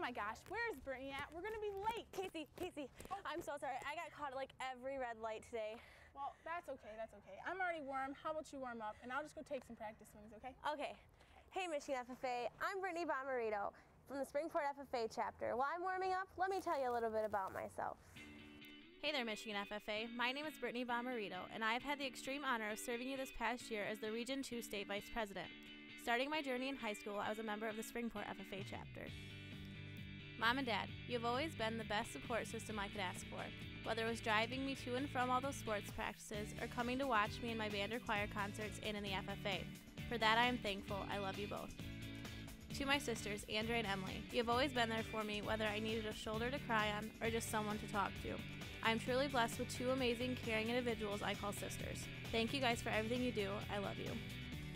my gosh, where's Brittany at? We're gonna be late. Casey, I'm so sorry. I got caught at like every red light today. Well, that's okay. I'm already warm. How about you warm up? And I'll just go take some practice swings, okay? Okay. Hey, Michigan FFA. I'm Brittany Bomarito from the Springport FFA chapter. While I'm warming up, let me tell you a little bit about myself. Hey there, Michigan FFA. My name is Brittany Bomarito, and I have had the extreme honor of serving you this past year as the Region 2 State Vice President. Starting my journey in high school, I was a member of the Springport FFA chapter. Mom and Dad, you have always been the best support system I could ask for. Whether it was driving me to and from all those sports practices or coming to watch me in my band or choir concerts and in the FFA. For that I am thankful. I love you both. To my sisters, Andrea and Emily, you have always been there for me whether I needed a shoulder to cry on or just someone to talk to. I am truly blessed with two amazing, caring individuals I call sisters. Thank you guys for everything you do. I love you.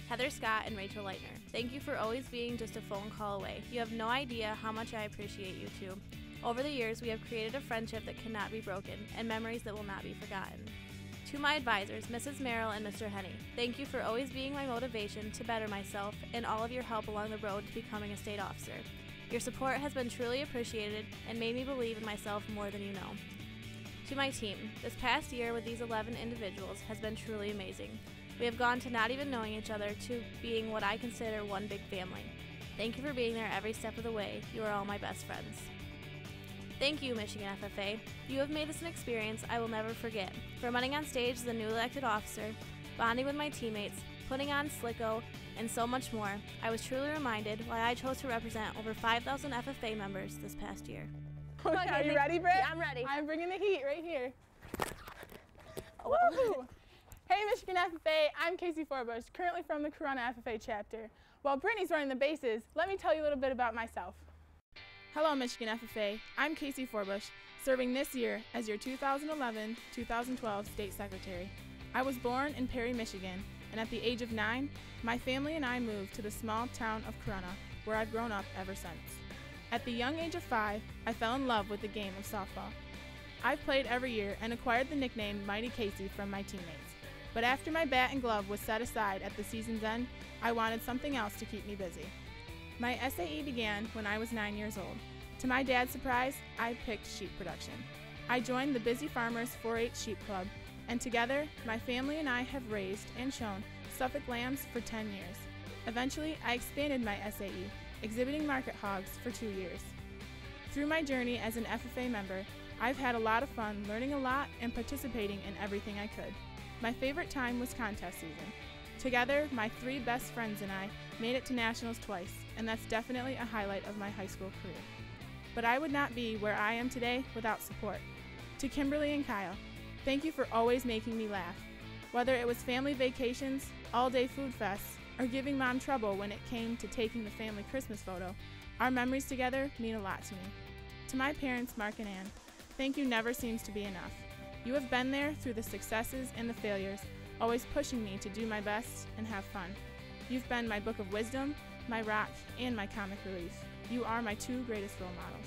Heather Scott and Rachel Leitner, thank you for always being just a phone call away. You have no idea how much I appreciate you two. Over the years, we have created a friendship that cannot be broken and memories that will not be forgotten. To my advisors, Mrs. Merrill and Mr. Henney, thank you for always being my motivation to better myself and all of your help along the road to becoming a state officer. Your support has been truly appreciated and made me believe in myself more than you know. To my team, this past year with these 11 individuals has been truly amazing. We have gone to not even knowing each other to being what I consider one big family. Thank you for being there every step of the way. You are all my best friends. Thank you, Michigan FFA. You have made this an experience I will never forget. From running on stage as a new elected officer, bonding with my teammates, putting on Slicko, and so much more, I was truly reminded why I chose to represent over 5,000 FFA members this past year. Okay, are you ready, Britt? Yeah, I'm ready. I'm bringing the heat right here. Oh. Woo! Hey, Michigan FFA, I'm Casey Forbush, currently from the Corunna FFA chapter. While Brittany's running the bases, let me tell you a little bit about myself. Hello, Michigan FFA. I'm Casey Forbush, serving this year as your 2011-2012 State Secretary. I was born in Perry, Michigan, and at the age of 9, my family and I moved to the small town of Corunna, where I've grown up ever since. At the young age of 5, I fell in love with the game of softball. I've played every year and acquired the nickname Mighty Casey from my teammates. But after my bat and glove was set aside at the season's end, I wanted something else to keep me busy. My SAE began when I was 9 years old. To my dad's surprise, I picked sheep production. I joined the Busy Farmers 4-H Sheep Club, and together, my family and I have raised and shown Suffolk lambs for 10 years. Eventually, I expanded my SAE, exhibiting market hogs for 2 years. Through my journey as an FFA member, I've had a lot of fun learning a lot and participating in everything I could. My favorite time was contest season. Together, my 3 best friends and I made it to nationals twice, and that's definitely a highlight of my high school career. But I would not be where I am today without support. To Kimberly and Kyle, thank you for always making me laugh. Whether it was family vacations, all-day food fests, or giving Mom trouble when it came to taking the family Christmas photo, our memories together mean a lot to me. To my parents, Mark and Ann, thank you never seems to be enough. You have been there through the successes and the failures, always pushing me to do my best and have fun. You've been my book of wisdom, my rock, and my comic relief. You are my 2 greatest role models.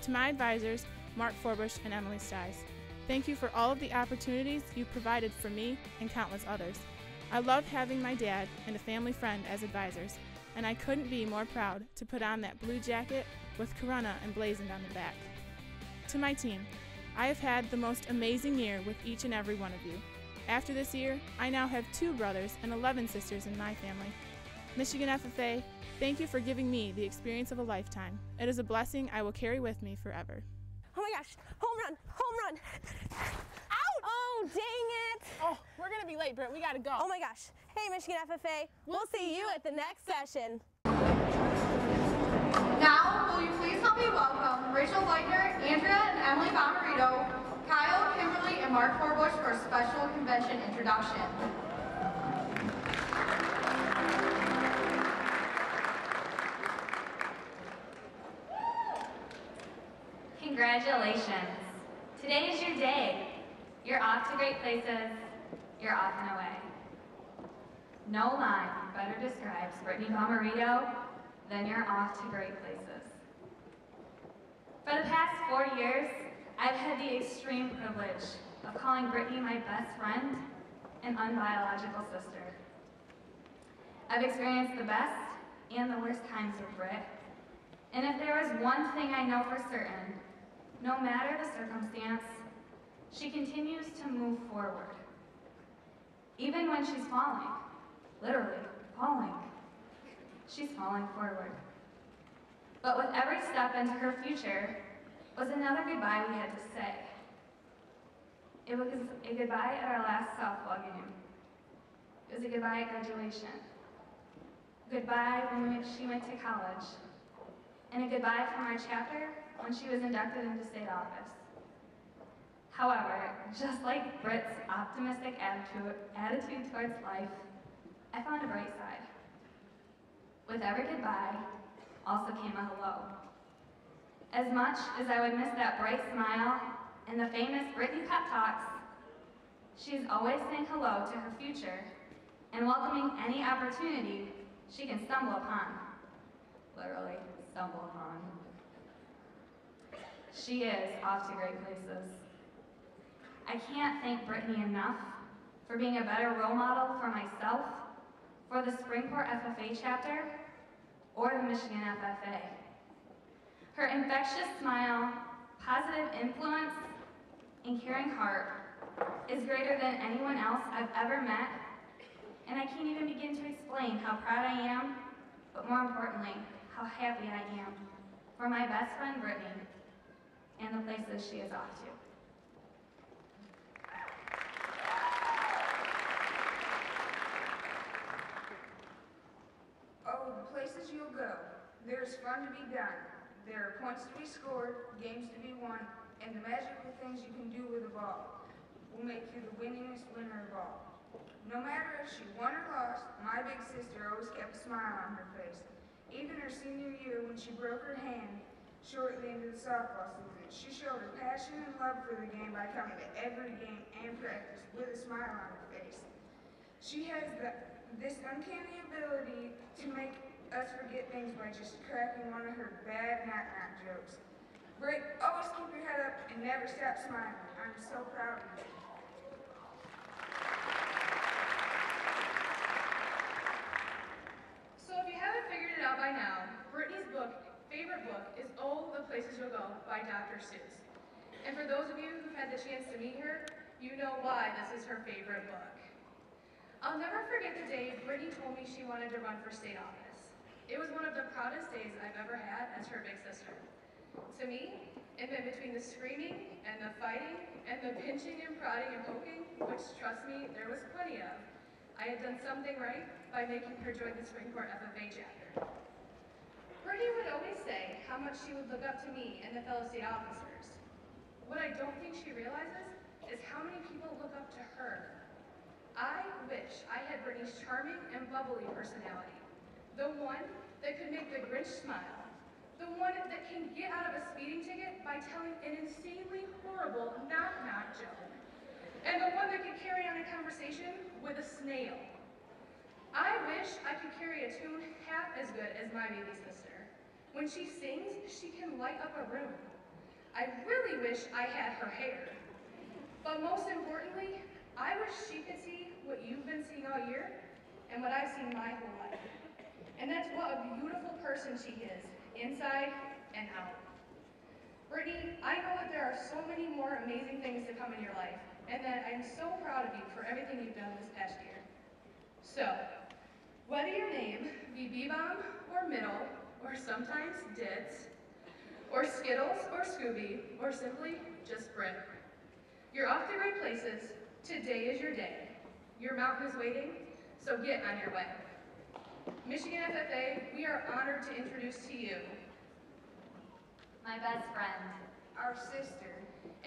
To my advisors, Mark Forbush and Emily Sties, thank you for all of the opportunities you provided for me and countless others. I love having my dad and a family friend as advisors, and I couldn't be more proud to put on that blue jacket with Corunna emblazoned on the back. To my team, I have had the most amazing year with each and every one of you. After this year, I now have 2 brothers and 11 sisters in my family. Michigan FFA, thank you for giving me the experience of a lifetime. It is a blessing I will carry with me forever. Oh my gosh, home run, home run. Ouch! Oh, dang it. Oh, we're going to be late, Britt. We got to go. Oh my gosh. Hey, Michigan FFA, we'll see you at the next session. Now, will you please help me welcome Rachel Leitner, Andrea and Emily Bomarito, Kyle, Kimberly, and Mark Forbush for a special convention introduction. Congratulations. Today is your day. You're off to great places. You're off and away. No line better describes Brittany Bomarito than you're off to great places. For the past 4 years, I've had the extreme privilege of calling Brittany my best friend and unbiological sister. I've experienced the best and the worst times with Britt, And if there is one thing I know for certain, no matter the circumstance, she continues to move forward. Even when she's falling, literally falling, she's falling forward. But with every step into her future was another goodbye we had to say. It was a goodbye at our last softball game. It was a goodbye at graduation. Goodbye when she went to college. And a goodbye from our chapter when she was inducted into state office. However, just like Britt's optimistic attitude towards life, I found a bright side. With every goodbye also came a hello. As much as I would miss that bright smile and the famous Brittany pep talks, she is always saying hello to her future and welcoming any opportunity she can stumble upon. Literally, stumble upon. She is off to great places. I can't thank Brittany enough for being a better role model for myself, for the Springport FFA chapter, or the Michigan FFA. Her infectious smile, positive influence, and caring heart is greater than anyone else I've ever met, and I can't even begin to explain how proud I am, but more importantly, how happy I am for my best friend Brittany and the places she is off to. Oh, the places you'll go. There's fun to be done. There are points to be scored, games to be won, and the magical things you can do with a ball will make you the winningest winner of all. No matter if she won or lost, my big sister always kept a smile on her face. Even her senior year when she broke her hand shortly into the softball season, she showed her passion and love for the game by coming to every game and practice with a smile on her face. She has this uncanny ability to make us forget things by just cracking one of her bad knock-knock jokes. Britt, always keep your head up and never stop smiling. I'm so proud of you. So if you haven't figured it out by now, Brittany's favorite book is Oh, the Places You'll Go by Dr. Seuss. And for those of you who've had the chance to meet her, you know why this is her favorite book. I'll never forget the day Brittany told me she wanted to run for state office. It was one of the proudest days I've ever had as her big sister. To me, it meant between the screaming and the fighting and the pinching and prodding and poking, which, trust me, there was plenty of, I had done something right by making her join the Springport FFA chapter. Brittany would always say how much she would look up to me and the fellow state officers. What I don't think she realizes is how many people look up to her. I wish I had Brittany's charming and bubbly personality. The one that could make the Grinch smile. The one that can get out of a speeding ticket by telling an insanely horrible knock-knock joke. And the one that could carry on a conversation with a snail. I wish I could carry a tune half as good as my baby sister. When she sings, she can light up a room. I really wish I had her hair. But most importantly, I wish she could see what you've been seeing all year and what I've seen my whole life. And that's what a beautiful person she is, inside and out. Brittany, I know that there are so many more amazing things to come in your life, and that I'm so proud of you for everything you've done this past year. So, whether your name be B-Bomb or Middle, or sometimes Ditz, or Skittles or Scooby, or simply just Britt, you're off to great places. Today is your day. Your mountain is waiting, so get on your way. Michigan FFA, we are honored to introduce to you My best friend. Our sister.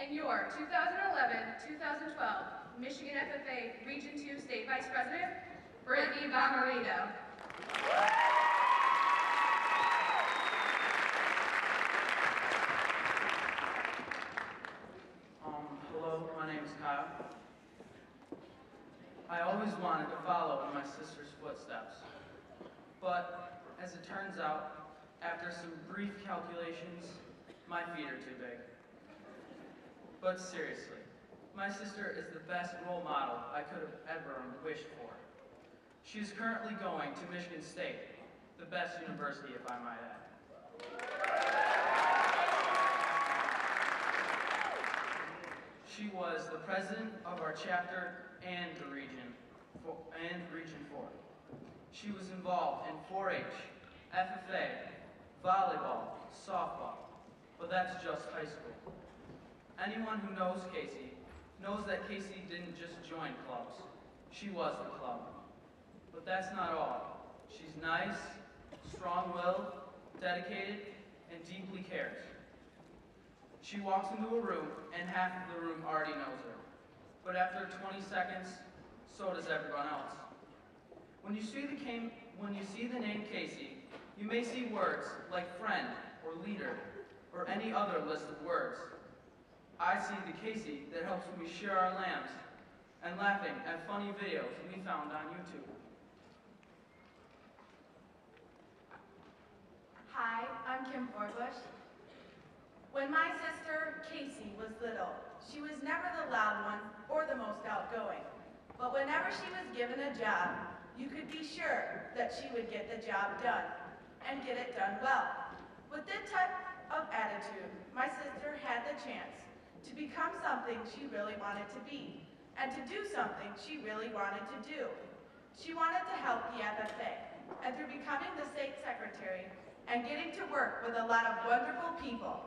and your 2011-2012 Michigan FFA Region 2 State Vice President, Brittany Bomarito. Hello, my name is Kyle. I always wanted to follow in my sister's footsteps. But, as it turns out, after some brief calculations, my feet are too big. But seriously, my sister is the best role model I could have ever wished for. She is currently going to Michigan State, the best university if I might add. She was the president of our chapter and the region, Region 4. She was involved in 4-H, FFA, volleyball, softball, but that's just high school. Anyone who knows Casey knows that Casey didn't just join clubs. She was the club. But that's not all. She's nice, strong-willed, dedicated, and deeply cares. She walks into a room, and half of the room already knows her. But after 20 seconds, so does everyone else. When you see the name Casey, you may see words like friend or leader or any other list of words. I see the Casey that helps me share our lambs and laughing at funny videos we found on YouTube. Hi, I'm Kim Forbush. When my sister Casey was little, she was never the loud one or the most outgoing. But whenever she was given a job, you could be sure that she would get the job done and get it done well. With this type of attitude, my sister had the chance to become something she really wanted to be and to do something she really wanted to do. She wanted to help the FFA, and through becoming the state secretary and getting to work with a lot of wonderful people,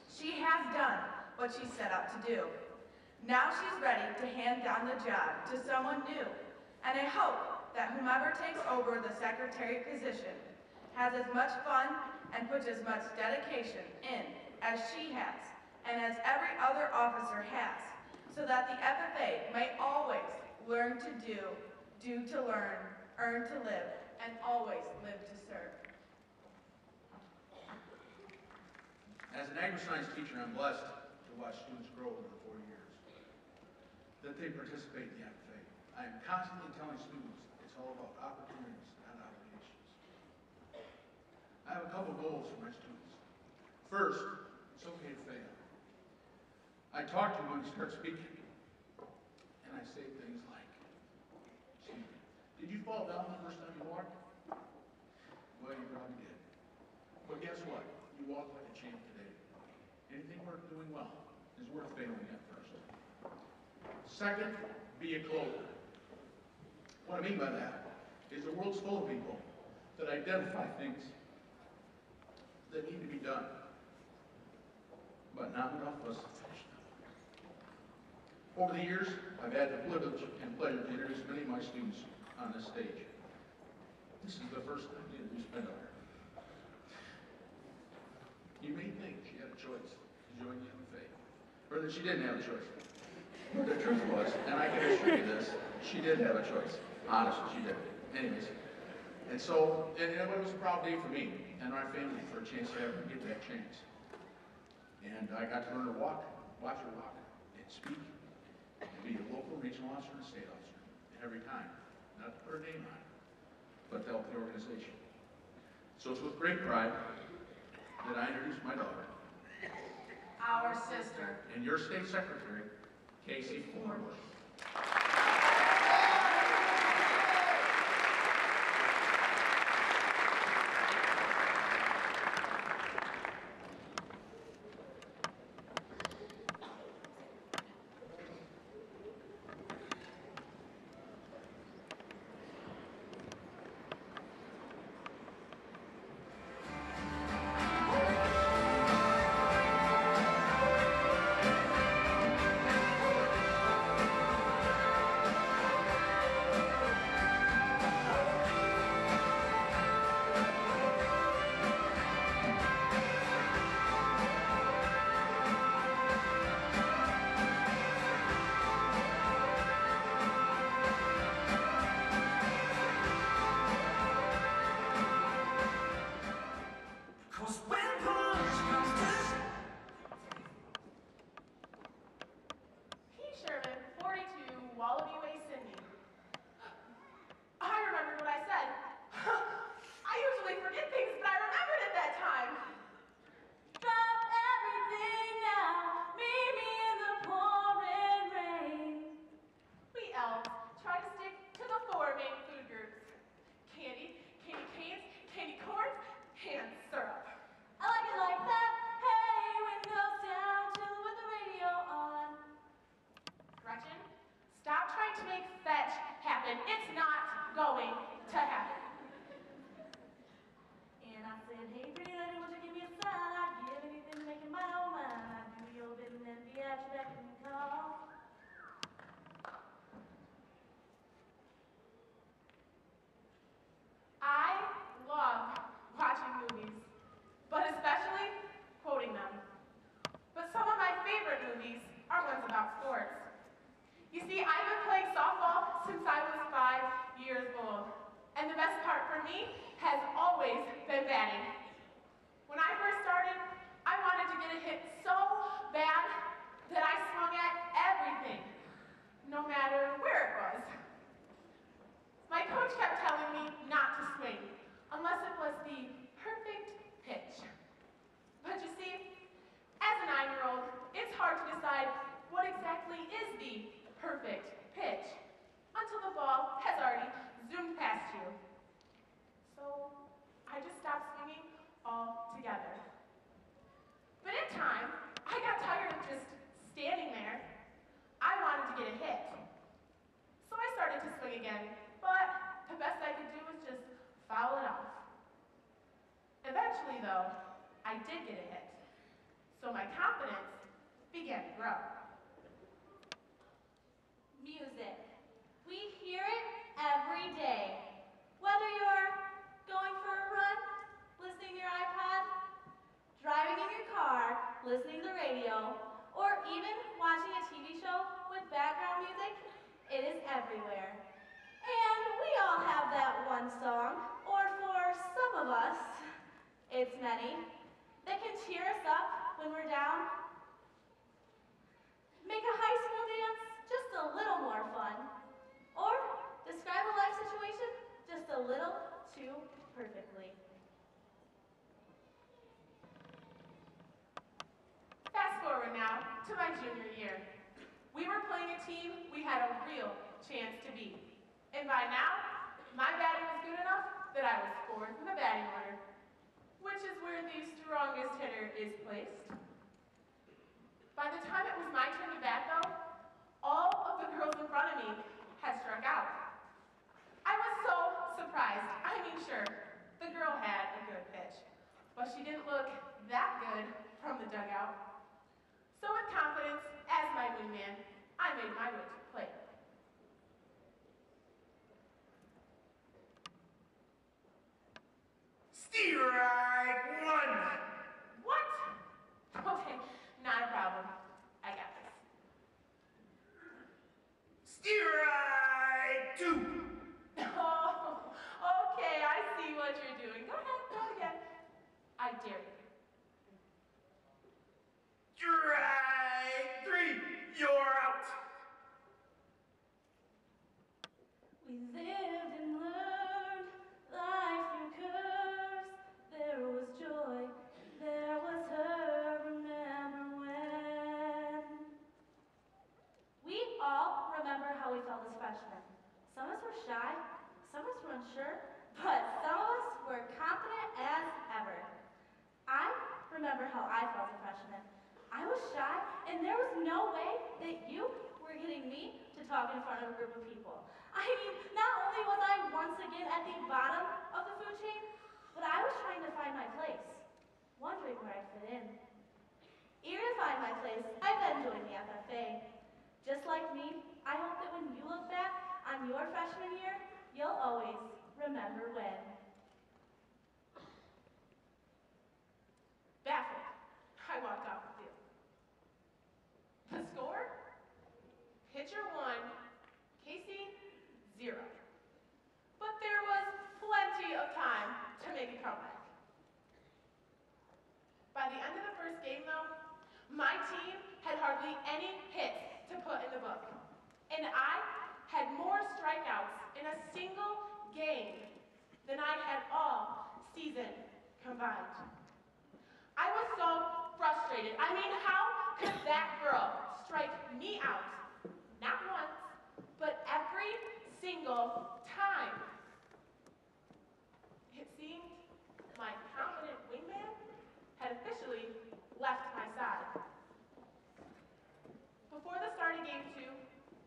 she has done what she set out to do. Now she's ready to hand down the job to someone new, and I hope that whomever takes over the secretary position has as much fun and puts as much dedication in as she has, and as every other officer has, so that the FFA may always learn to do to learn, earn to live, and always live to serve. As an agri-science teacher, I'm blessed to watch students grow over the 4 years, that they participate in the FFA. I am constantly telling students it's all about opportunities, not obligations. I have a couple goals for my students. First, it's okay to fail. I talk to them when they start speaking, and I say things like, "Gee, did you fall down the first time you walked? Well, you probably did. But guess what? You walked like a champ today. Anything worth doing well is worth failing at first." Second, be a closer. What I mean by that is the world's full of people that identify things that need to be done, but not enough of us to finish them. Over the years, I've had the privilege and pleasure to introduce many of my students on this stage. This is the first time to introduce my daughter. You may think she had a choice to join the FFA, or that she didn't have a choice. But the truth was, and I can assure you this, she did have a choice. Honestly, she did. Anyways. And so, and it was a proud day for me and our family for a chance to ever get that chance. And I got to learn her walk, watch her walk, and speak, and be a local regional officer and a state officer. And every time, not to put her name on it, but to help the organization. So it's with great pride that I introduce my daughter, Our sister, and your state secretary, Casey Forbush. me has always been batting. When I first started, I wanted to get a hit so bad that I swung at everything, no matter where it was. My coach kept telling me not to swing unless it was the perfect pitch. But you see, as a 9-year-old, it's hard to decide what exactly is the perfect pitch until the ball has already zoomed past you. So I just stopped swinging altogether. But in time, I got tired of just standing there. I wanted to get a hit. So I started to swing again, but the best I could do was just foul it off. Eventually, though, I did get a hit. So my confidence began to grow. Music. We hear it every day. Whether you're going for a run, listening to your iPod, driving in your car, listening to the radio, or even watching a TV show with background music, it is everywhere. And we all have that one song, or for some of us, it's many, that can cheer us up when we're down. Make a high school dance just a little more fun. Or describe a life situation just a little too perfectly. Fast forward now to my junior year. We were playing a team we had a real chance to beat. And by now, my batting was good enough that I was fourth in the batting order, which is where the strongest hitter is placed. By the time it was my turn to bat, though, all of the girls in front of me had struck out. I was so surprised. I mean, sure, the girl had a good pitch, but she didn't look that good from the dugout. So with confidence, as my wingman, I made my way to the plate. Strike one! What? Okay, not a problem. I got this. Strike two! Oh, okay, I see what you're doing. Go ahead, go again. I dare you. Strike three! You're out! We lived and learned life through curves. There was joy, there was her, remember when. We all remember how we felt as freshmen. Some of us were shy, some of us were unsure, but some of us were confident as ever. I remember how I felt as a freshman. I was shy, and there was no way that you were getting me to talk in front of a group of people. I mean, not only was I once again at the bottom of the food chain, but I was trying to find my place, wondering where I'd fit in. Eager to find my place, I then joined the FFA. Just like me, I hope that when you look back on your freshman year, you'll always remember when. Baffled, I walked off the field. The score? Pitcher 1, Casey 0. But there was plenty of time to make a comeback. By the end of the first game, though, my team had hardly any hits to put in the book. And I had more strikeouts in a single game than I had all season combined. I was so frustrated. I mean, how could that girl strike me out, not once, but every single time? It seemed my confident wingman had officially left my side. Before the start of game 2,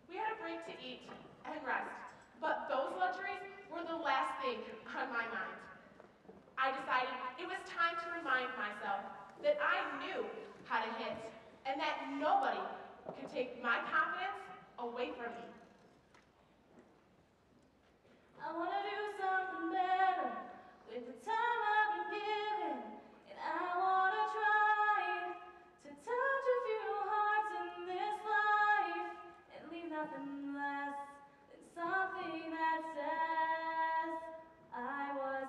we had a break to eat and rest, but those luxuries were the last thing on my mind. I decided it was time to remind myself that I knew how to hit and that nobody could take my confidence away from me. I want to do something better with the time I've been given, and I want to try to touch a few hearts in this life and leave nothing less than something that says I was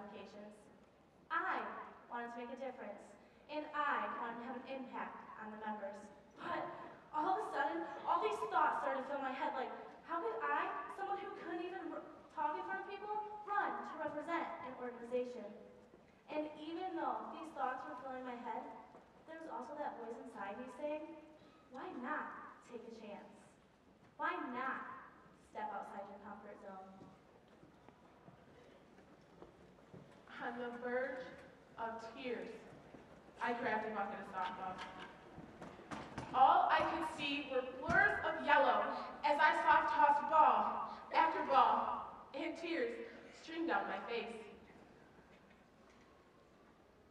applications. I wanted to make a difference, and I wanted to have an impact on the members. But all of a sudden, all these thoughts started to fill my head like, how could I, someone who couldn't even talk in front of people, run to represent an organization? And even though these thoughts were filling my head, there was also that voice inside me saying, why not take a chance? Why not step outside your comfort zone? On the verge of tears, I grabbed a bucket of softball. All I could see were blurs of yellow as I soft-tossed ball after ball, and tears streamed down my face.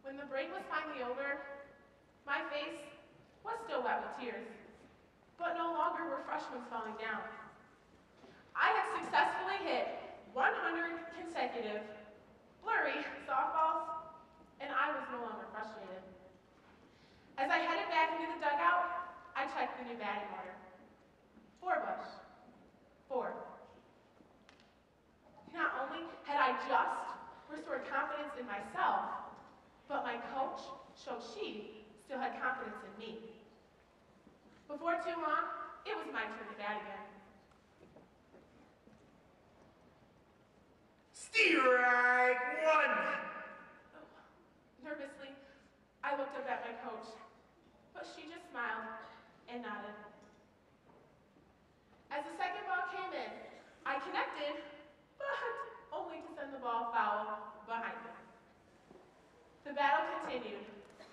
When the break was finally over, my face was still wet with tears, but no longer were freshmen falling down. I had successfully hit 100 consecutive blurry softballs, and I was no longer frustrated. As I headed back into the dugout, I checked the new batting order. Forbush, 4. Not only had I just restored confidence in myself, but my coach showed she still had confidence in me. Before too long, it was my turn to bat again. Strike 1! Nervously, I looked up at my coach, but she just smiled and nodded. As the second ball came in, I connected, but only to send the ball foul behind me. The battle continued,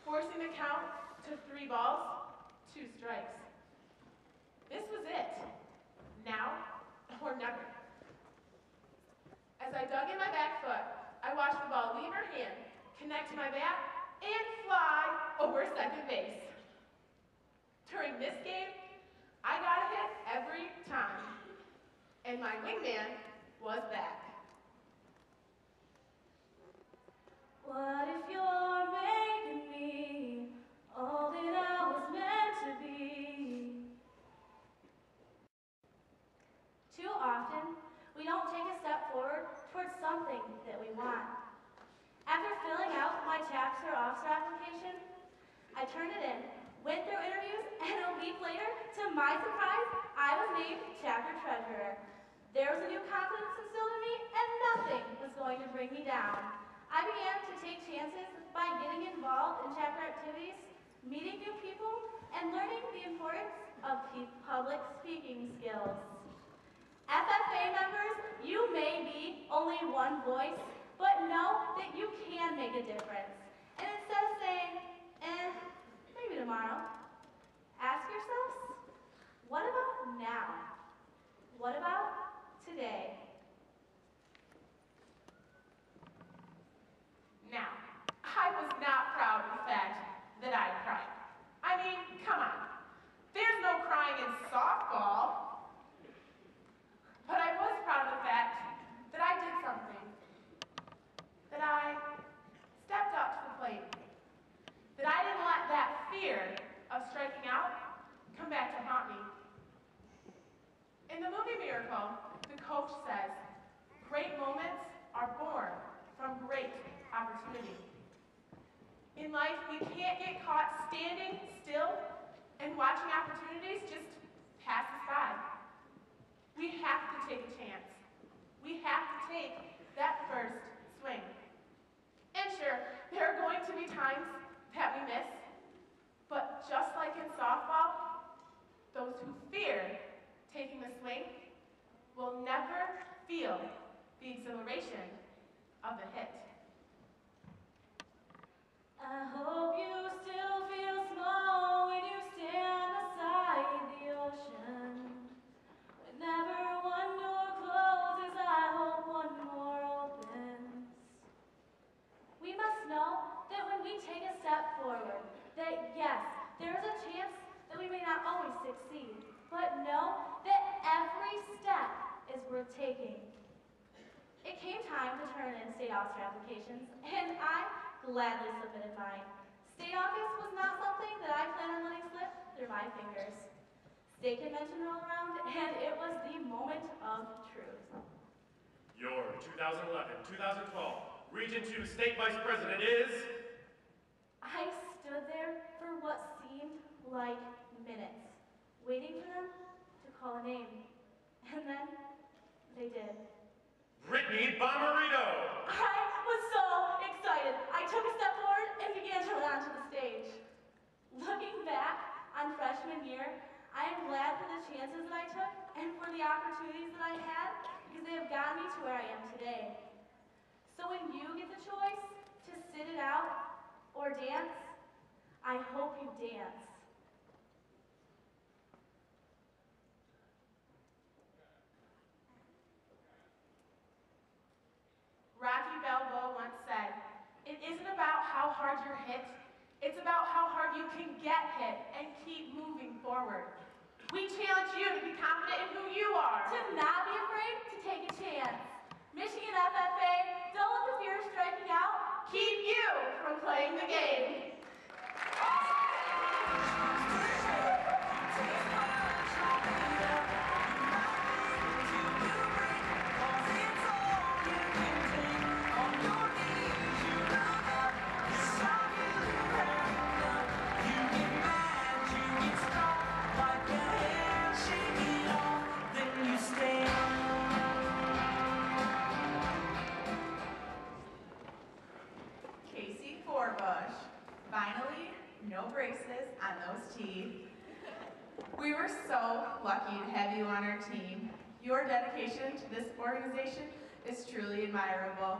forcing the count to 3 balls, 2 strikes. This was it. Now or never. As I dug in my back foot, I watched the ball leave her hand, connect to my bat, and fly over second base. During this game, I got a hit every time, and my wingman was back. What if you're making me all that I was meant to be? Too often, we don't take a step forward towards something that we want. After filling out my chapter officer application, I turned it in, went through interviews, and a week later, to my surprise, I was named chapter treasurer. There was a new confidence instilled in me, and nothing was going to bring me down. I began to take chances by getting involved in chapter activities, meeting new people, and learning the importance of public speaking skills. FFA members, you may be only one voice, but know that you can make a difference. And instead of saying, maybe tomorrow, ask yourselves, what about now? What about today? Now, I was not proud of the fact that I cried. I mean, come on. There's no crying in softball. But I was proud of the fact that I did something. That I stepped up to the plate. That I didn't let that fear of striking out come back to haunt me. In the movie Miracle, the coach says, great moments are born from great opportunity. In life, we can't get caught standing still and watching opportunities just pass us by. We have to take a chance. We have to take that first swing. And sure, there are going to be times that we miss, but just like in softball, those who fear taking the swing will never feel the exhilaration of the hit. I hope you still feel small when you stand beside the ocean. Whenever one door closes, I hope one more opens. We must know that when we take a step forward, that yes, there is a chance that we may not always succeed, but know that every step is worth taking. It came time to turn in state officer applications, and I gladly submitted mine. State office was not something that I planned on letting slip through my fingers. State convention rolled around, and it was the moment of truth. Your 2011-2012 Region 2 State Vice President is... I stood there for what seemed like minutes, waiting for them to call a name. And then they did. Brittany Bomarito! I was so excited. I took a step forward and began to run onto the stage. Looking back on freshman year, I am glad for the chances that I took and for the opportunities that I had because they have gotten me to where I am today. So when you get the choice to sit it out or dance, I hope you dance. Rocky Balboa once said, "It isn't about how hard you're hit, it's about how hard you can get hit and keep moving forward." We challenge you to be confident in who you are. To not be afraid to take a chance. Michigan FFA, don't let the fear of striking out Keep you from playing the game. Casey Forbush. Finally, no braces on those teeth. We were so lucky to have you on our team. Your dedication to this organization is truly admirable.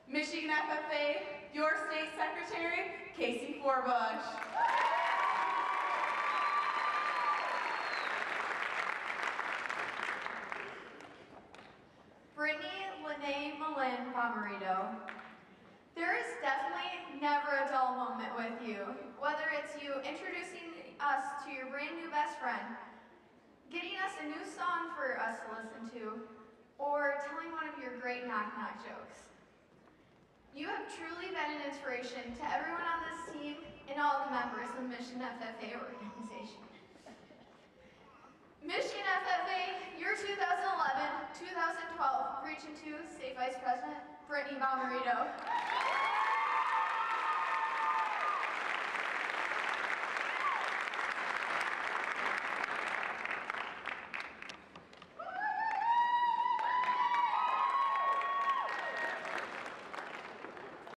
Michigan FFA, your state secretary, Casey Forbush. Brittany Lene Malin Bomarito. There is definitely never a dull moment with you, whether it's you introducing us to your brand new best friend, getting us a new song for us to listen to, or telling one of your great knock-knock jokes. You have truly been an inspiration to everyone on this team and all the members of the Michigan FFA organization. Michigan FFA, your 2011-2012 Region 2 State Vice President, Brittany Bomarito.